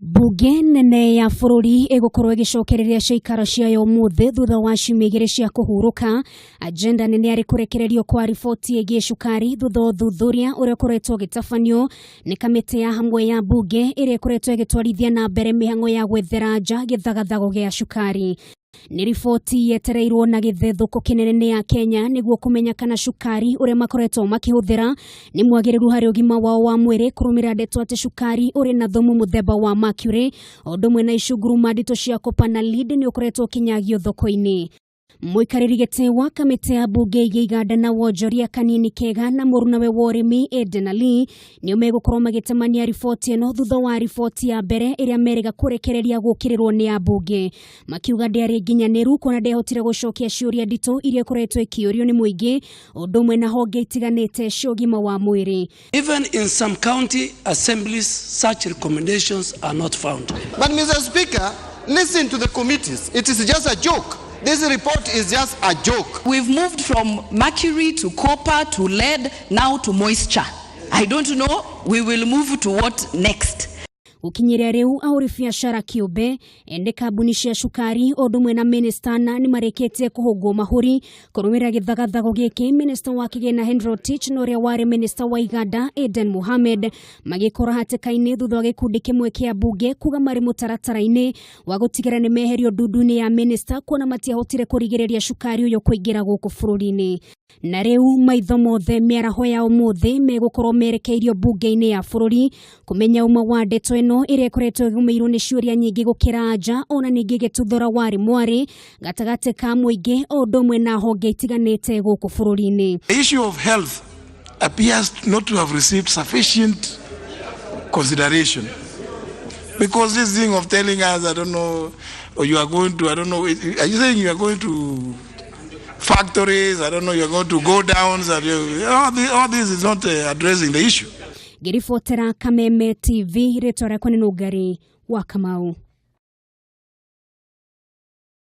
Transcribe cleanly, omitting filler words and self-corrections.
Bunge nene ya bururi igukorwo igicokereria ciikaro ciayo umuthi thutha wa ciumia igiri cia kuhuruka. Agenda nene ari kurekererio kwa riboti igie cukari thutha wa uthuthuria uria ukoretwo gitafanio ni kamiti ya hamwe ya bunge iria ikoretwo igitwarithia na mbere mihango ya gwethera nja githagathago gia cukari. Ni riboti yetereirwo na githethuko kinene ya Kenya niguo kumenya kana cukari uria makoretwo makihuthira ni mwagiriru hari ugima wao wa mwiri kurumira ndeto ati cukari uri na thumu muthemba wa mercury odumwe na icunguruma ndito cia copper na lead ni ukoretwo kinyagio thoko-ini. Muikariri giti wa kamiti ya bunge iganda na wonjoria Kanini Kega na murunawe wa urimi Aden Ali ni megukorwo magitemania riboti eno thutha wa riboti ya mbere iria merega kurekereria gukirirwo ni ya bunge. Makiuga ndiari nginyaniru kuona ndehotire gucokia ciuria ndito iria ikoretwo ikiorio ni muingi odumwe na honge itiganite cia ugima wa mwiri. Even in some county assemblies such recommendations are not found. But Mr. Speaker, listen to the committees. It is just a joke. This report is just a joke. We've moved from mercury to copper to lead, now to moisture. I don't know. We will move to what next? Ukinyira riu auri biashara kiumbe ende kambuni cia cukari odumwe na minister na ni marekete kuhugwo mahuri kurumira githagathago giki. Minister wa kigena Riboti no ria wari minister wa iganda Aden Mohamed magikora hatikaini thutha wa gikundi kimwe kia bunge kuga mari mutaratara-ini wa gutigera ni meherio ndundu-ini ya minister kuona matiahotire kurigireria cukari uyo kuingira guku bururi-ini. Na riu maitho mothe Miaraho ya umuthi megukorwo merekeirio bunge-ini ya bururi kumenya uma wa ndeto eno iria ikoretwo igumirwo ni ciuria nyingi gukira nja ona ningi gituthura wari mwari gatagate ka muingi odumwe na honge itiganite guku bururi-ini. The issue of health appears not to have received sufficient consideration, because this thing of telling us, I don't know, or you are going to, I don't know, are you saying you are going to factories, I don't know, you're going to go down, all this is not addressing the issue. Girifotera Kameme TV, retora kwa nugari wa Kamau.